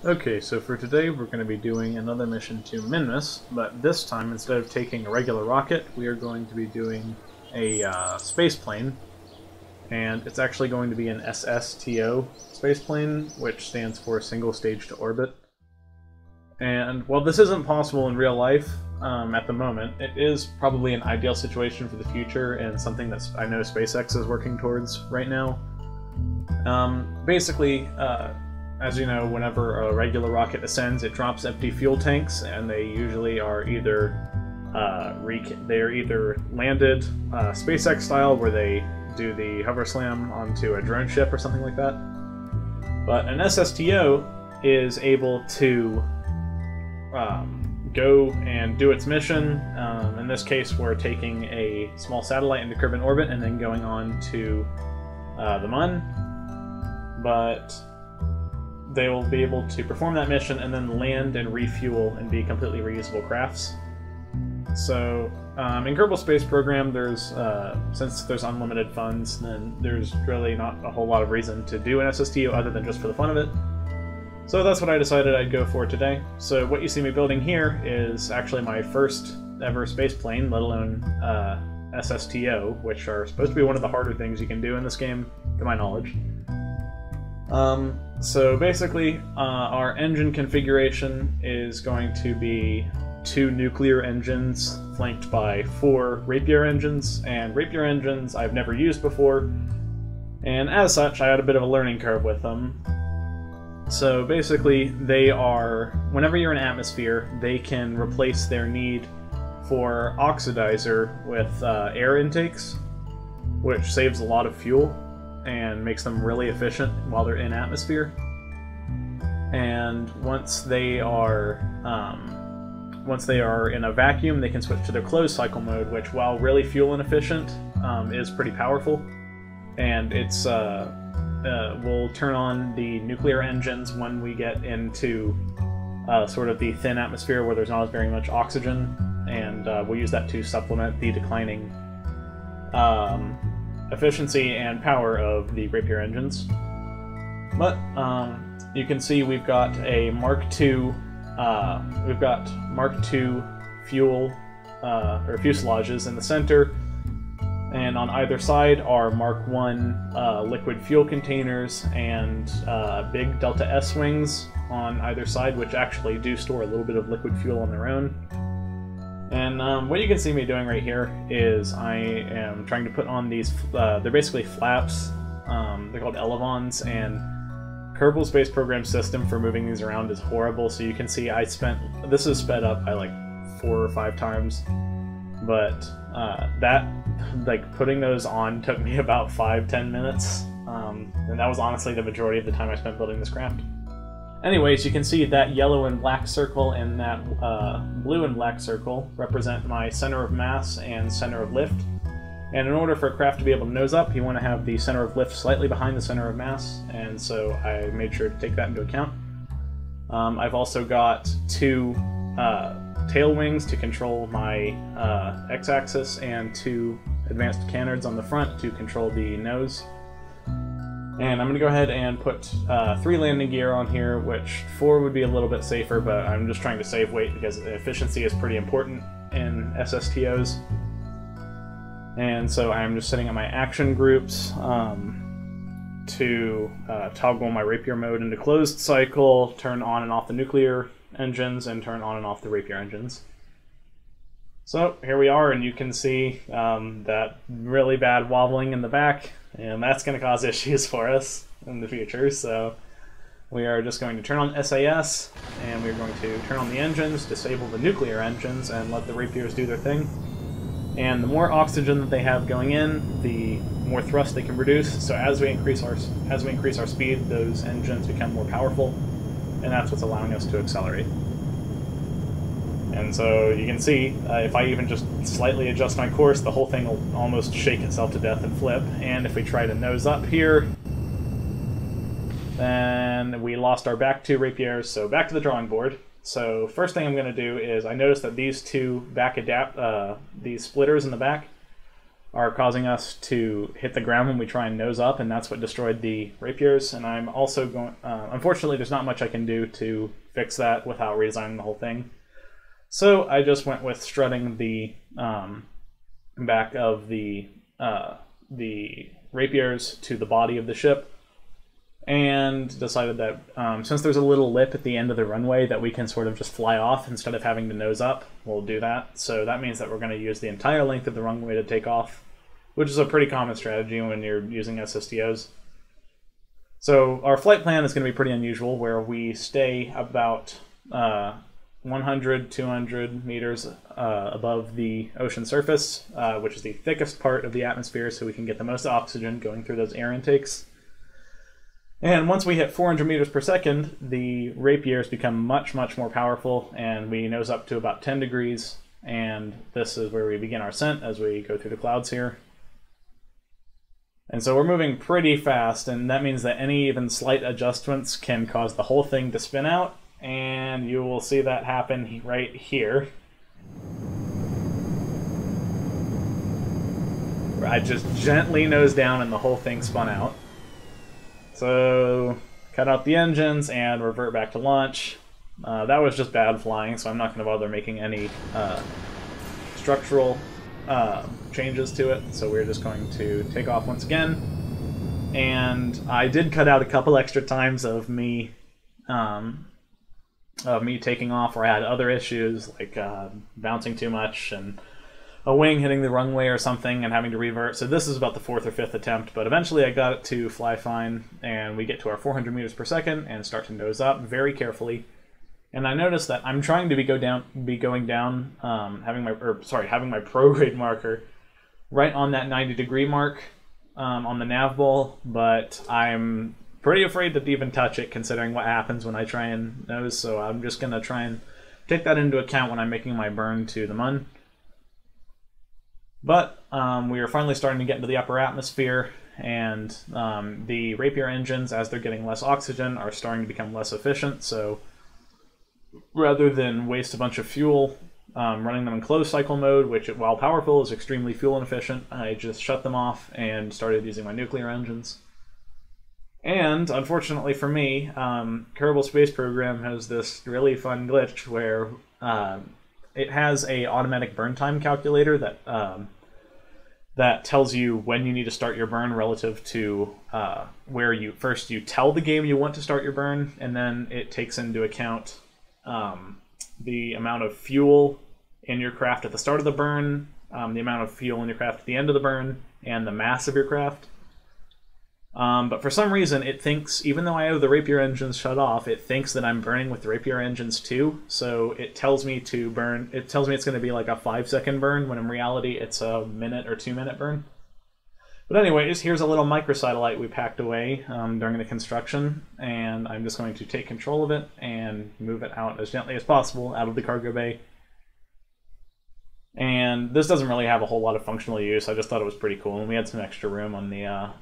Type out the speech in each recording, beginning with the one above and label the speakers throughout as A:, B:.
A: Okay, so for today we're going to be doing another mission to Minmus, but this time instead of taking a regular rocket, we are going to be doing a space plane, and it's actually going to be an SSTO space plane, which stands for Single Stage to Orbit. And while this isn't possible in real life at the moment, it is probably an ideal situation for the future and something that I know SpaceX is working towards right now. Basically, as you know, whenever a regular rocket ascends, it drops empty fuel tanks, and they usually are either landed SpaceX style, where they do the hover slam onto a drone ship or something like that. But an SSTO is able to go and do its mission. In this case, we're taking a small satellite into Kerbin orbit and then going on to the Mun. But they will be able to perform that mission and then land and refuel and be completely reusable crafts. So, in Kerbal Space Program, there's since there's unlimited funds, then there's really not a whole lot of reason to do an SSTO other than just for the fun of it. So that's what I decided I'd go for today. So what you see me building here is actually my first ever space plane, let alone SSTO, which are supposed to be one of the harder things you can do in this game, to my knowledge. So basically, our engine configuration is going to be 2 nuclear engines flanked by 4 Rapier engines, and Rapier engines I've never used before, and as such I had a bit of a learning curve with them. So basically, they are, whenever you're in atmosphere, they can replace their need for oxidizer with air intakes, which saves a lot of fuel and makes them really efficient while they're in atmosphere. And once they are in a vacuum, they can switch to their closed cycle mode, which, while really fuel inefficient, is pretty powerful. And it's we'll turn on the nuclear engines when we get into sort of the thin atmosphere where there's not very much oxygen, and we'll use that to supplement the declining efficiency and power of the Rapier engines. But you can see we've got a Mark II fuel or fuselages in the center, and on either side are Mark I liquid fuel containers and big Delta S wings on either side, which actually do store a little bit of liquid fuel on their own. And what you can see me doing right here is I am trying to put on these, they're basically flaps, they're called elevons, and Kerbal Space Program system for moving these around is horrible, so you can see this is sped up by like 4 or 5 times, but putting those on took me about 5-10 minutes, and that was honestly the majority of the time I spent building this craft. Anyways, you can see that yellow and black circle and that blue and black circle represent my center of mass and center of lift. And in order for a craft to be able to nose up, you want to have the center of lift slightly behind the center of mass, and so I made sure to take that into account. I've also got 2 tail wings to control my x-axis and 2 advanced canards on the front to control the nose. And I'm going to go ahead and put 3 landing gear on here, which 4 would be a little bit safer, but I'm just trying to save weight because efficiency is pretty important in SSTOs. And so I'm just setting up my action groups to toggle my Rapier mode into closed cycle, turn on and off the nuclear engines, and turn on and off the Rapier engines. So here we are, and you can see that really bad wobbling in the back, and that's going to cause issues for us in the future. So we are just going to turn on SAS, and we're going to turn on the engines, disable the nuclear engines, and let the Rapiers do their thing. And the more oxygen that they have going in, the more thrust they can produce. So as we increase our speed, those engines become more powerful, and that's what's allowing us to accelerate. And so you can see, if I even just slightly adjust my course, the whole thing will almost shake itself to death and flip. And if we try to nose up here, then we lost our back 2 Rapiers, so back to the drawing board. So first thing I'm going to do is, I noticed that these 2 these splitters in the back are causing us to hit the ground when we try and nose up, and that's what destroyed the rapiers. And I'm also going... unfortunately, there's not much I can do to fix that without redesigning the whole thing. So I just went with strutting the back of the rapiers to the body of the ship, and decided that since there's a little lip at the end of the runway that we can sort of just fly off instead of having to nose up, we'll do that. So that means that we're going to use the entire length of the runway to take off, which is a pretty common strategy when you're using SSTOs. So our flight plan is going to be pretty unusual, where we stay about 100, 200 meters above the ocean surface, which is the thickest part of the atmosphere, so we can get the most oxygen going through those air intakes. And once we hit 400 meters per second, the rapiers become much, much more powerful, and we nose up to about 10 degrees, and this is where we begin our ascent as we go through the clouds here. And so we're moving pretty fast, and that means that any even slight adjustments can cause the whole thing to spin out, and you will see that happen right here. Where I just gently nose down and the whole thing spun out. So, cut out the engines and revert back to launch. That was just bad flying, so I'm not going to bother making any structural changes to it. So we're just going to take off once again. And I did cut out a couple extra times of me taking off where I had other issues, like bouncing too much and a wing hitting the runway or something and having to revert. So this is about the 4th or 5th attempt, but eventually I got it to fly fine, and we get to our 400 meters per second and start to nose up very carefully. And I noticed that I'm trying to be going down, having my prograde marker right on that 90-degree mark on the nav bowl, but I'm pretty afraid to even touch it, considering what happens when I try and nose. So I'm just gonna try and take that into account when I'm making my burn to the Mun. But we are finally starting to get into the upper atmosphere, and the Rapier engines, as they're getting less oxygen, are starting to become less efficient. So rather than waste a bunch of fuel running them in closed cycle mode, which, while powerful, is extremely fuel inefficient, I just shut them off and started using my nuclear engines. And unfortunately for me, Kerbal Space Program has this really fun glitch where it has a automatic burn time calculator that tells you when you need to start your burn relative to where you tell the game you want to start your burn, and then it takes into account the amount of fuel in your craft at the start of the burn, the amount of fuel in your craft at the end of the burn, and the mass of your craft. But for some reason, it thinks, even though I have the Rapier engines shut off, it thinks that I'm burning with the Rapier engines too. So it tells me to burn. It tells me it's going to be like a 5-second burn, when in reality it's a 1 or 2 minute burn. But anyways, here's a little microsatellite we packed away during the construction, and I'm just going to take control of it and move it out as gently as possible out of the cargo bay. And this doesn't really have a whole lot of functional use. I just thought it was pretty cool, and we had some extra room on the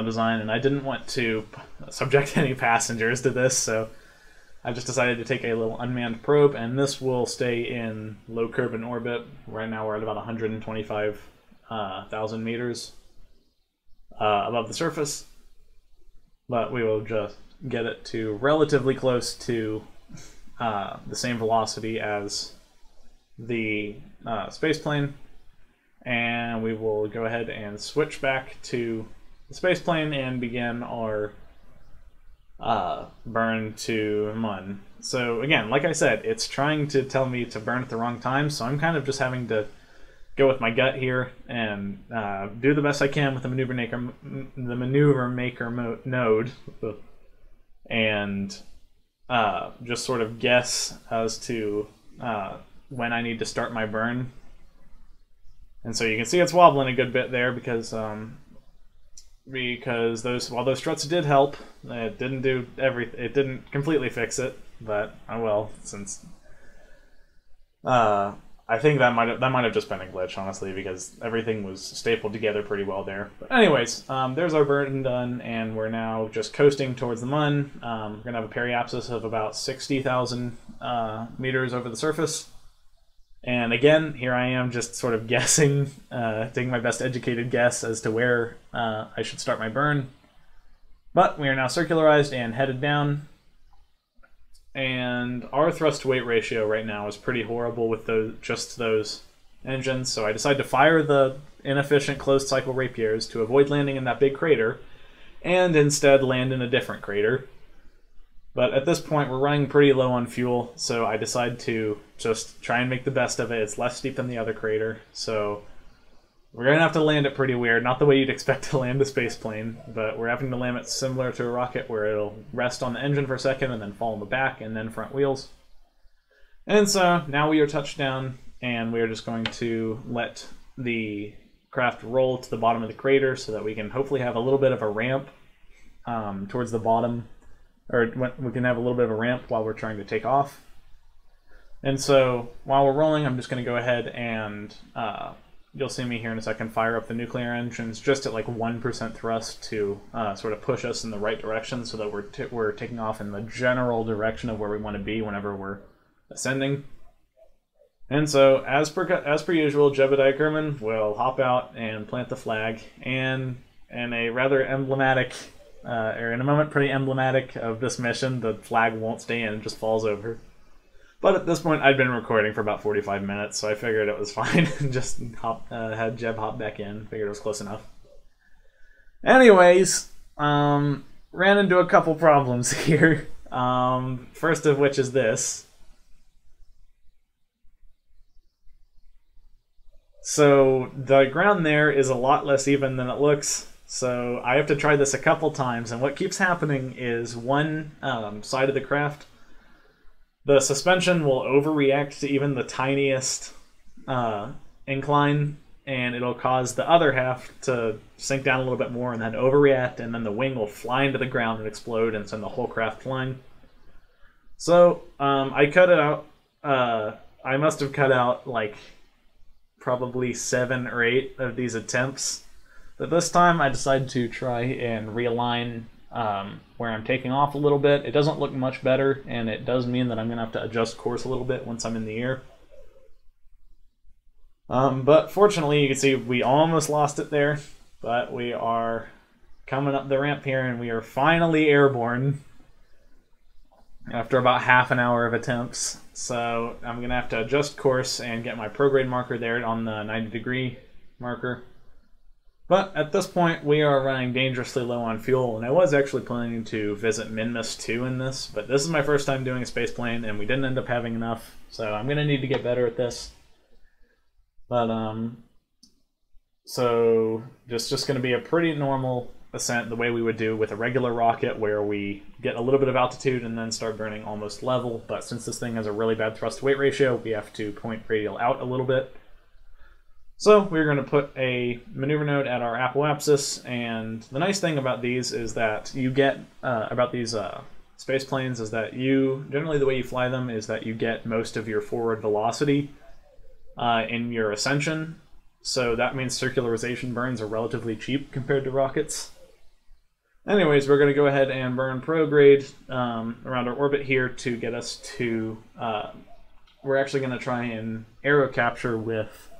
A: design, and I didn't want to subject any passengers to this, so I just decided to take a little unmanned probe, and this will stay in low Kerbin orbit. Right now we're at about 125,000 meters above the surface, but we will just get it to relatively close to the same velocity as the space plane, and we will go ahead and switch back to the space plane and begin our burn to Mun. So again, like I said, it's trying to tell me to burn at the wrong time, so I'm kind of just having to go with my gut here and do the best I can with the maneuver maker node, and just sort of guess as to when I need to start my burn. And so you can see it's wobbling a good bit there because while those struts did help, it didn't do it didn't completely fix it, but oh well, since I think that might have just been a glitch, honestly, because everything was stapled together pretty well there. But anyways, there's our burn done, and we're now just coasting towards the Mun. We're gonna have a periapsis of about 60,000 meters over the surface, And again, here I am just sort of guessing, taking my best educated guess as to where I should start my burn. But we are now circularized and headed down. And our thrust to weight ratio right now is pretty horrible with just those engines, so I decided to fire the inefficient closed cycle rapiers to avoid landing in that big crater, and instead land in a different crater. But at this point we're running pretty low on fuel, so I decide to just try and make the best of it. It's less steep than the other crater, so we're going to have to land it pretty weird. Not the way you'd expect to land a space plane, but we're having to land it similar to a rocket where it'll rest on the engine for a second and then fall on the back and then front wheels. And so now we are touched down, and we are just going to let the craft roll to the bottom of the crater so that we can hopefully have a little bit of a ramp towards the bottom, or we can have a little bit of a ramp while we're trying to take off. And so while we're rolling, I'm just going to go ahead and you'll see me here in a second fire up the nuclear engines just at like 1% thrust to sort of push us in the right direction so that we're taking off in the general direction of where we want to be whenever we're ascending. And so, as per usual, Jebediah Kerman will hop out and plant the flag, and in a rather emblematic, or in a moment pretty emblematic of this mission, the flag won't stay in, it just falls over. But at this point, I'd been recording for about 45 minutes, so I figured it was fine. Just had Jeb hop back in, figured it was close enough. Anyways, ran into a couple problems here. First of which is this. So the ground there is a lot less even than it looks, so I have to try this a couple times, and what keeps happening is one side of the craft, the suspension will overreact to even the tiniest incline, and it'll cause the other half to sink down a little bit more and then overreact, and then the wing will fly into the ground and explode and send the whole craft flying. So I cut it out. I must have cut out like probably 7 or 8 of these attempts. But this time I decided to try and realign where I'm taking off a little bit. It doesn't look much better, and it does mean that I'm going to have to adjust course a little bit once I'm in the air. But fortunately, you can see we almost lost it there, but we are coming up the ramp here, and we are finally airborne after about half an hour of attempts. So I'm going to have to adjust course and get my prograde marker there on the 90-degree marker. But at this point, we are running dangerously low on fuel, and I was actually planning to visit Minmus 2 in this, but this is my first time doing a space plane, and we didn't end up having enough, so I'm going to need to get better at this. But, so just going to be a pretty normal ascent the way we would do with a regular rocket, where we get a little bit of altitude and then start burning almost level. But since this thing has a really bad thrust to weight ratio, we have to point radial out a little bit. So we're going to put a maneuver node at our apoapsis, and the nice thing about these is that you get about these space planes is that generally the way you fly them is that you get most of your forward velocity in your ascension. So that means circularization burns are relatively cheap compared to rockets. Anyways, we're going to go ahead and burn prograde around our orbit here to get us to... we're actually going to try and aero capture with...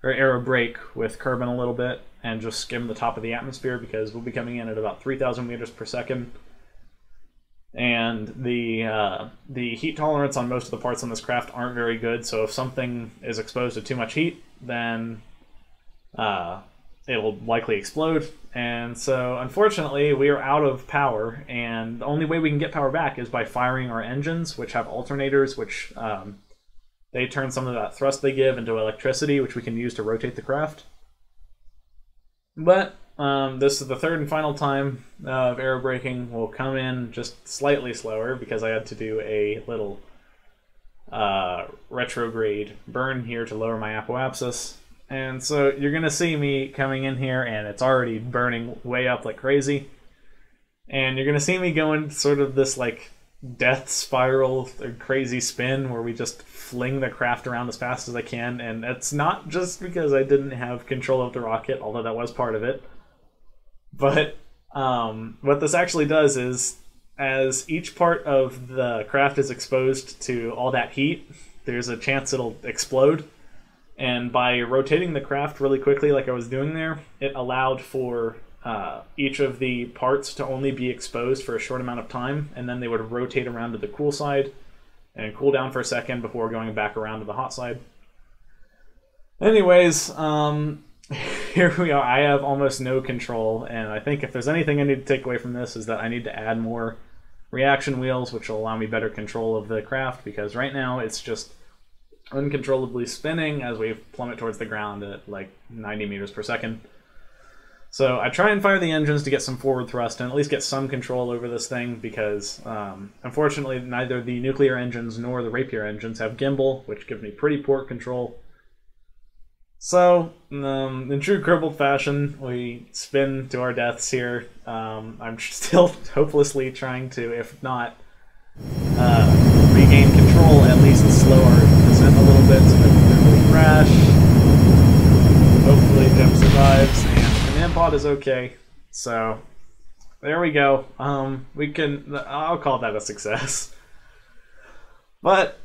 A: or aero brake with Kerbin a little bit and just skim the top of the atmosphere, because we'll be coming in at about 3,000 meters per second. And the heat tolerance on most of the parts on this craft aren't very good, so if something is exposed to too much heat, then it'll likely explode. And so, unfortunately, we are out of power, and the only way we can get power back is by firing our engines, which have alternators, which they turn some of that thrust they give into electricity, which we can use to rotate the craft. But this is the third and final time of aerobraking. We'll come in just slightly slower because I had to do a little retrograde burn here to lower my apoapsis. And so you're going to see me coming in here, and it's already burning way up like crazy. And you're going to see me going sort of this like death spiral or crazy spin where we just fling the craft around as fast as I can. And it's not just because I didn't have control of the rocket, although that was part of it. But what this actually does is, as each part of the craft is exposed to all that heat, there's a chance it'll explode. And by rotating the craft really quickly like I was doing there, it allowed for each of the parts to only be exposed for a short amount of time, and then they would rotate around to the cool side and cool down for a second before going back around to the hot side. Anyways, here we are. I have almost no control, and I think if there's anything I need to take away from this is that I need to add more reaction wheels, which will allow me better control of the craft, because right now it's just uncontrollably spinning as we plummet towards the ground at like 90 meters per second. So I try and fire the engines to get some forward thrust and at least get some control over this thing, because unfortunately neither the nuclear engines nor the Rapier engines have gimbal, which gives me pretty poor control. So in true Kerbal fashion, we spin to our deaths here. I'm still hopelessly trying to, if not regain control, at least slow our descent a little bit so that we don't really crash. Hopefully Jem survives, and command pod is okay. So there we go. I'll call that a success. But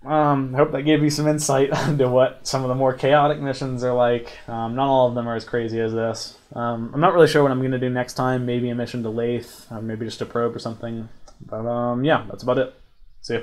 A: hope that gave you some insight into what some of the more chaotic missions are like. Not all of them are as crazy as this. I'm not really sure what I'm going to do next time. Maybe a mission to Lathe, maybe just a probe or something. But yeah, that's about it. See ya.